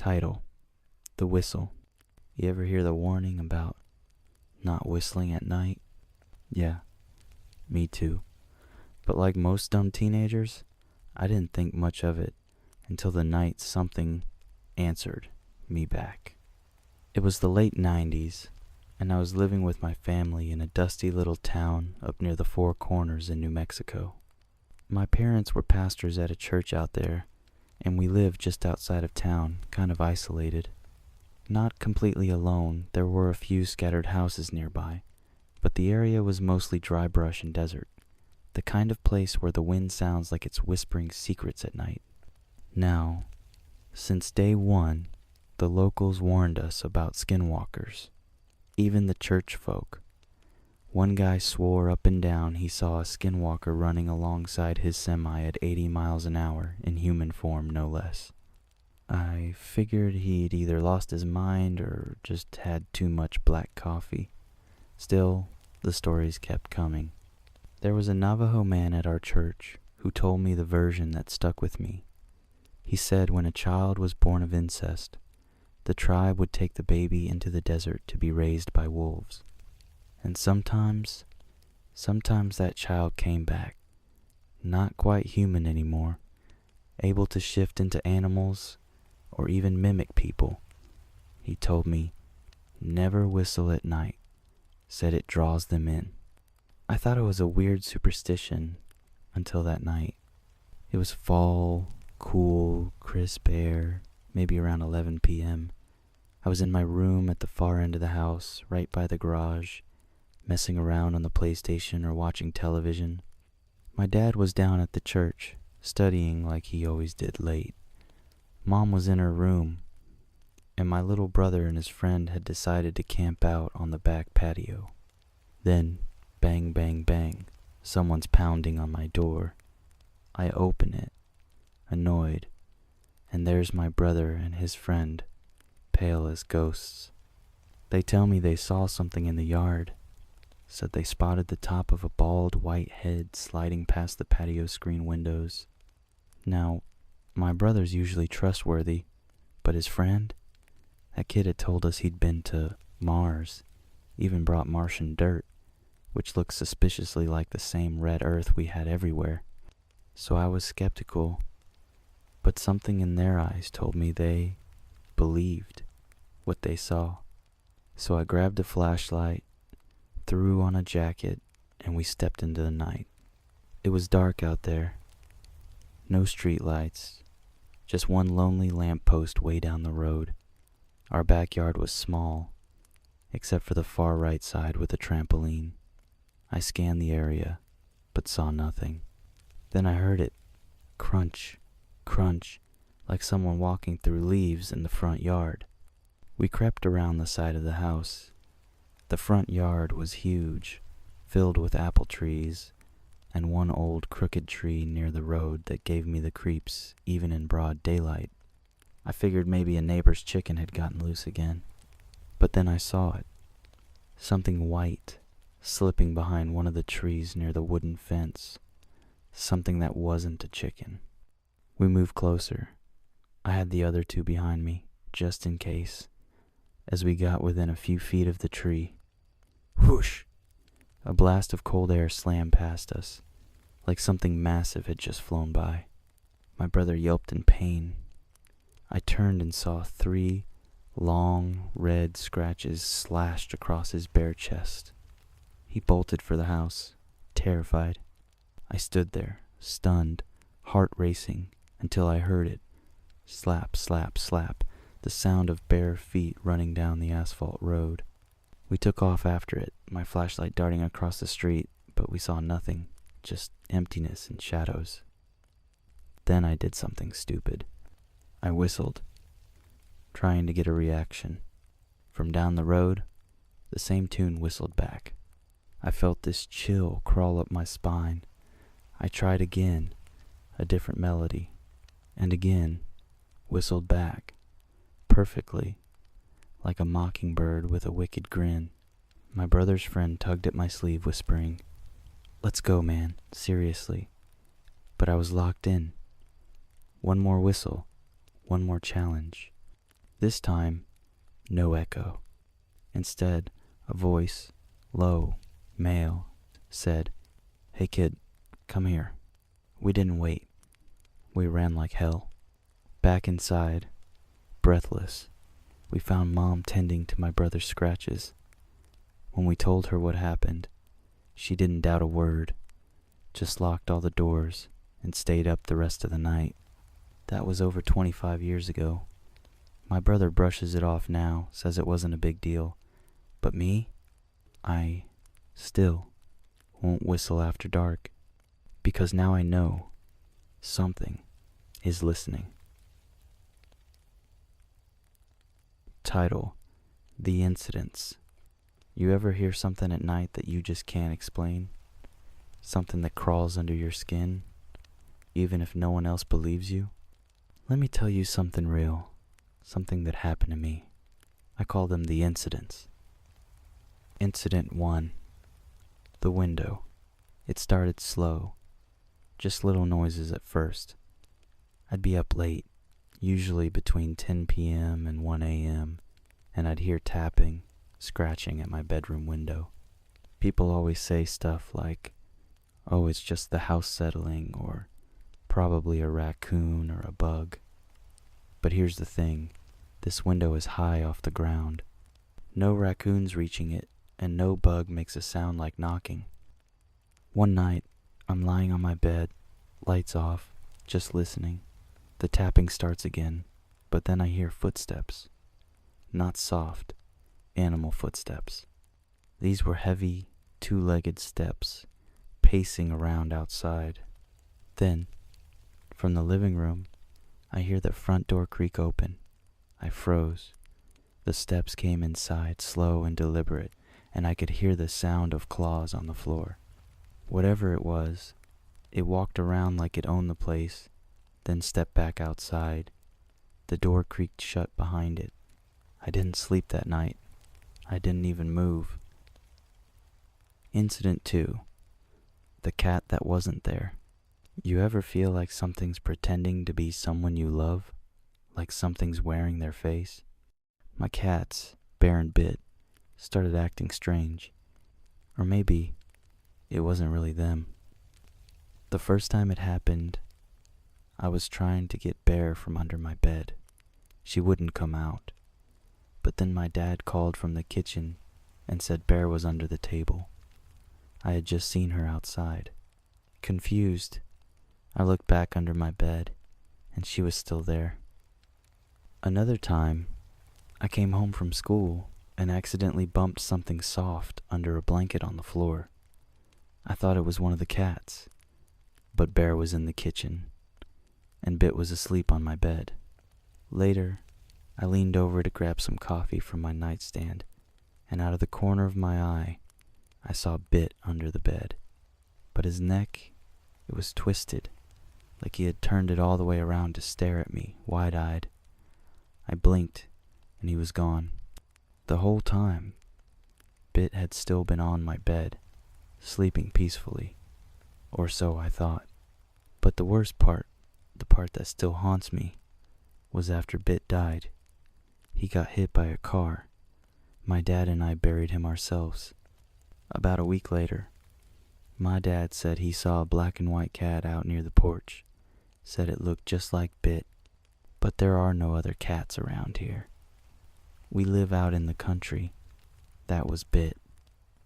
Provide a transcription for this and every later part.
Title: The Whistle. You ever hear the warning about not whistling at night? Yeah, me too. But like most dumb teenagers, I didn't think much of it until the night something answered me back. It was the late 90s, and I was living with my family in a dusty little town up near the Four Corners in New Mexico. My parents were pastors at a church out there, and we lived just outside of town, kind of isolated. Not completely alone, there were a few scattered houses nearby, but the area was mostly dry brush and desert, the kind of place where the wind sounds like it's whispering secrets at night. Now, since day one, the locals warned us about skinwalkers, even the church folk. One guy swore up and down he saw a skinwalker running alongside his semi at 80 miles an hour, in human form no less. I figured he'd either lost his mind or just had too much black coffee. Still, the stories kept coming. There was a Navajo man at our church who told me the version that stuck with me. He said when a child was born of incest, the tribe would take the baby into the desert to be raised by wolves. And sometimes that child came back, not quite human anymore, able to shift into animals or even mimic people. He told me, never whistle at night, said it draws them in. I thought it was a weird superstition until that night. It was fall, cool, crisp air, maybe around 11 p.m. I was in my room at the far end of the house, right by the garage, messing around on the PlayStation or watching television. My dad was down at the church, studying like he always did late. Mom was in her room, and my little brother and his friend had decided to camp out on the back patio. Then, bang, bang, bang, someone's pounding on my door. I open it, annoyed, and there's my brother and his friend, pale as ghosts. They tell me they saw something in the yard, said they spotted the top of a bald white head sliding past the patio screen windows. Now, my brother's usually trustworthy, but his friend? That kid had told us he'd been to Mars, even brought Martian dirt, which looked suspiciously like the same red earth we had everywhere. So I was skeptical, but something in their eyes told me they believed what they saw. So I grabbed a flashlight, threw on a jacket, and we stepped into the night. It was dark out there. No street lights, just one lonely lamppost way down the road. Our backyard was small, except for the far right side with a trampoline. I scanned the area, but saw nothing. Then I heard it, crunch, crunch, like someone walking through leaves in the front yard. We crept around the side of the house. The front yard was huge, filled with apple trees, and one old crooked tree near the road that gave me the creeps even in broad daylight. I figured maybe a neighbor's chicken had gotten loose again. But then I saw it. Something white, slipping behind one of the trees near the wooden fence. Something that wasn't a chicken. We moved closer. I had the other two behind me, just in case. As we got within a few feet of the tree, whoosh! A blast of cold air slammed past us, like something massive had just flown by. My brother yelped in pain. I turned and saw 3 long, red scratches slashed across his bare chest. He bolted for the house, terrified. I stood there, stunned, heart racing, until I heard it. Slap, slap, slap, the sound of bare feet running down the asphalt road. We took off after it, my flashlight darting across the street, but we saw nothing, just emptiness and shadows. Then I did something stupid. I whistled, trying to get a reaction. From down the road, the same tune whistled back. I felt this chill crawl up my spine. I tried again, a different melody, and again, whistled back, perfectly, like a mockingbird with a wicked grin. My brother's friend tugged at my sleeve, whispering, "Let's go, man, seriously." But I was locked in. One more whistle, one more challenge. This time, no echo. Instead, a voice, low, male, said, "Hey kid, come here." We didn't wait. We ran like hell. Back inside, breathless, we found Mom tending to my brother's scratches. When we told her what happened, she didn't doubt a word, just locked all the doors and stayed up the rest of the night. That was over 25 years ago. My brother brushes it off now, says it wasn't a big deal. But me, I still won't whistle after dark, because now I know something is listening. Title: The Incidents. You ever hear something at night that you just can't explain? Something that crawls under your skin, even if no one else believes you? Let me tell you something real, something that happened to me. I call them the incidents. Incident 1. The window. It started slow, just little noises at first. I'd be up late, usually between 10 p.m. and 1 a.m., and I'd hear tapping, scratching at my bedroom window. People always say stuff like, "Oh, it's just the house settling," or "probably a raccoon or a bug." But here's the thing, this window is high off the ground. No raccoons reaching it, and no bug makes a sound like knocking. One night, I'm lying on my bed, lights off, just listening. The tapping starts again, but then I hear footsteps. Not soft, animal footsteps. These were heavy, two-legged steps, pacing around outside. Then, from the living room, I hear the front door creak open. I froze. The steps came inside, slow and deliberate, and I could hear the sound of claws on the floor. Whatever it was, it walked around like it owned the place, then stepped back outside. The door creaked shut behind it. I didn't sleep that night. I didn't even move. Incident 2. The cat that wasn't there. You ever feel like something's pretending to be someone you love? Like something's wearing their face? My cats, Bear and Bit, started acting strange. Or maybe it wasn't really them. The first time it happened, I was trying to get Bear from under my bed. She wouldn't come out. But then my dad called from the kitchen and said Bear was under the table. I had just seen her outside. Confused, I looked back under my bed, and she was still there. Another time, I came home from school and accidentally bumped something soft under a blanket on the floor. I thought it was one of the cats, but Bear was in the kitchen, and Bit was asleep on my bed. Later, I leaned over to grab some coffee from my nightstand, and out of the corner of my eye, I saw Bit under the bed. But his neck, it was twisted, like he had turned it all the way around to stare at me, wide-eyed. I blinked, and he was gone. The whole time, Bit had still been on my bed, sleeping peacefully, or so I thought. But the worst part, the part that still haunts me, was after Bit died. He got hit by a car. My dad and I buried him ourselves. About a week later, my dad said he saw a black and white cat out near the porch, said it looked just like Bit, but there are no other cats around here. We live out in the country. That was Bit,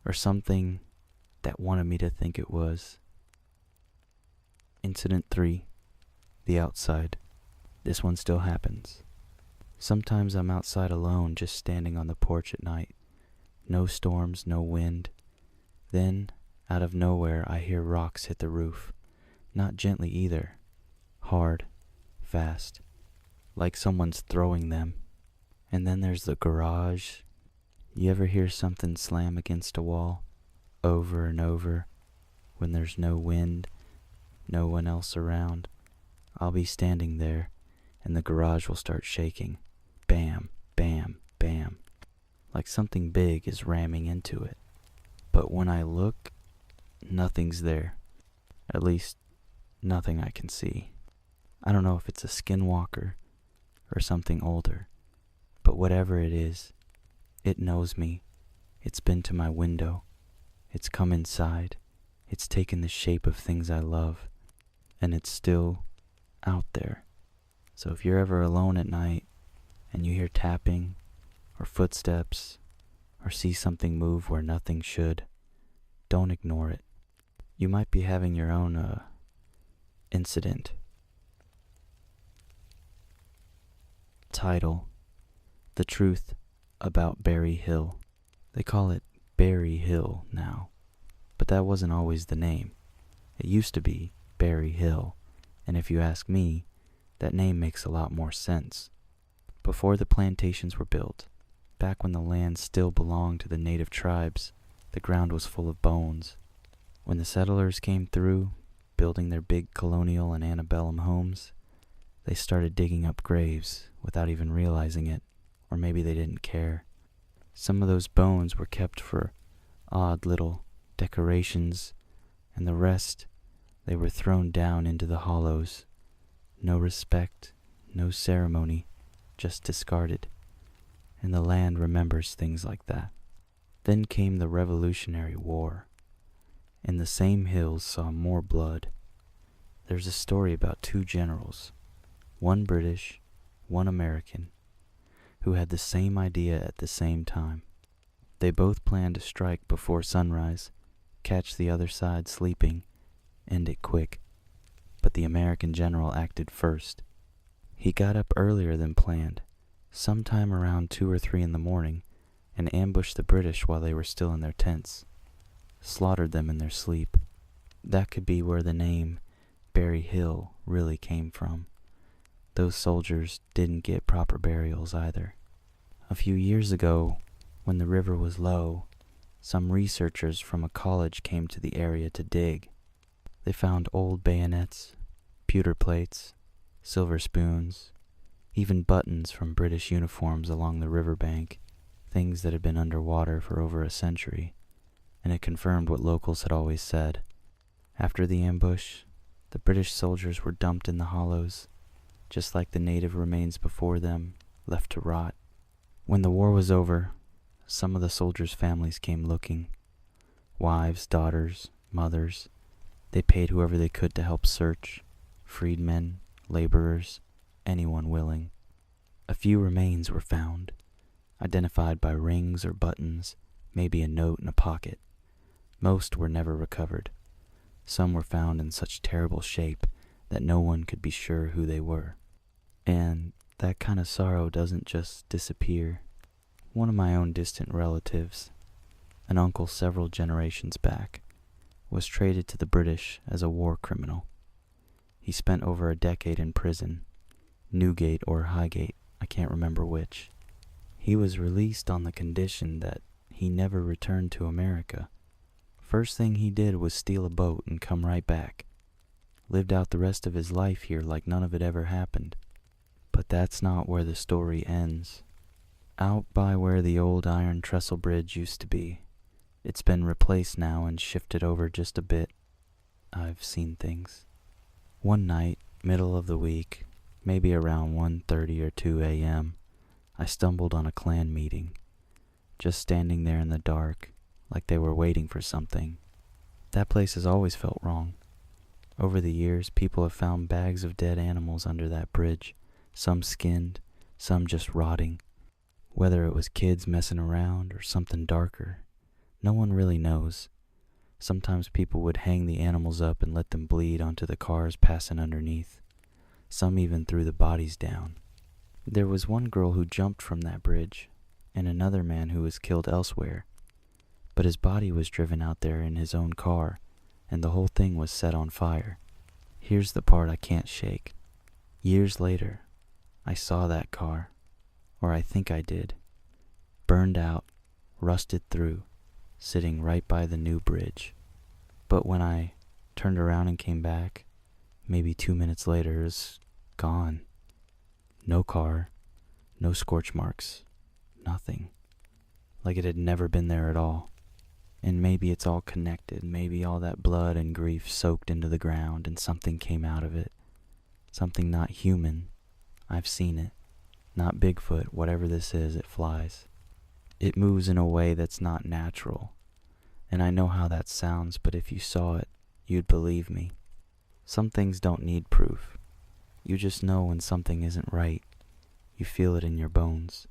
or something that wanted me to think it was. Incident 3. The outside. This one still happens. Sometimes I'm outside alone, just standing on the porch at night. No storms, no wind. Then, out of nowhere, I hear rocks hit the roof. Not gently either. Hard, fast, like someone's throwing them. And then there's the garage. You ever hear something slam against a wall, over and over, when there's no wind, no one else around? I'll be standing there, and the garage will start shaking. Bam, bam, bam, like something big is ramming into it. But when I look, nothing's there. At least, nothing I can see. I don't know if it's a skinwalker or something older, But whatever it is, it knows me. It's been to my window. It's come inside. It's taken the shape of things I love. And it's still out there. So if you're ever alone at night and you hear tapping or footsteps or see something move where nothing should, don't ignore it. You might be having your own incident. Title: The Truth About Berry Hill. They call it Berry Hill now, but that wasn't always the name. It used to be Berry Hill, and if you ask me, that name makes a lot more sense. Before the plantations were built, back when the land still belonged to the native tribes, the ground was full of bones. When the settlers came through, building their big colonial and antebellum homes, they started digging up graves without even realizing it, or maybe they didn't care. Some of those bones were kept for odd little decorations, and the rest, they were thrown down into the hollows. No respect, no ceremony, just discarded. And the land remembers things like that. Then came the Revolutionary War, and the same hills saw more blood. There's a story about two generals, one British, one American, who had the same idea at the same time. They both planned to strike before sunrise, catch the other side sleeping, end it quick. But the American general acted first. He got up earlier than planned, sometime around 2 or 3 in the morning, and ambushed the British while they were still in their tents, slaughtered them in their sleep. That could be where the name Berry Hill really came from. Those soldiers didn't get proper burials either. A few years ago, when the river was low, some researchers from a college came to the area to dig. They found old bayonets, pewter plates, silver spoons, even buttons from British uniforms along the riverbank, things that had been underwater for over a century, and it confirmed what locals had always said. After the ambush, the British soldiers were dumped in the hollows, just like the native remains before them, left to rot. When the war was over, some of the soldiers' families came looking. Wives, daughters, mothers. They paid whoever they could to help search. Freedmen, laborers, anyone willing. A few remains were found, identified by rings or buttons, maybe a note in a pocket. Most were never recovered. Some were found in such terrible shape that no one could be sure who they were. And that kind of sorrow doesn't just disappear. One of my own distant relatives, an uncle several generations back, was traded to the British as a war criminal. He spent over a decade in prison, Newgate or Highgate, I can't remember which. He was released on the condition that he never returned to America. First thing he did was steal a boat and come right back. Lived out the rest of his life here like none of it ever happened. But that's not where the story ends. Out by where the old iron trestle bridge used to be, it's been replaced now and shifted over just a bit. I've seen things. One night, middle of the week, maybe around 1:30 or 2 a.m., I stumbled on a clan meeting, just standing there in the dark, like they were waiting for something. That place has always felt wrong. Over the years, people have found bags of dead animals under that bridge, some skinned, some just rotting. Whether it was kids messing around or something darker, no one really knows. Sometimes people would hang the animals up and let them bleed onto the cars passing underneath. Some even threw the bodies down. There was one girl who jumped from that bridge, and another man who was killed elsewhere. But his body was driven out there in his own car, and the whole thing was set on fire. Here's the part I can't shake. Years later, I saw that car, or I think I did, burned out, rusted through, sitting right by the new bridge. But when I turned around and came back, maybe 2 minutes later, it was gone. No car, no scorch marks, nothing. Like it had never been there at all. And maybe it's all connected. Maybe all that blood and grief soaked into the ground and something came out of it. Something not human. I've seen it. Not Bigfoot, whatever this is, it flies. It moves in a way that's not natural. And I know how that sounds, but if you saw it, you'd believe me. Some things don't need proof. You just know when something isn't right. You feel it in your bones.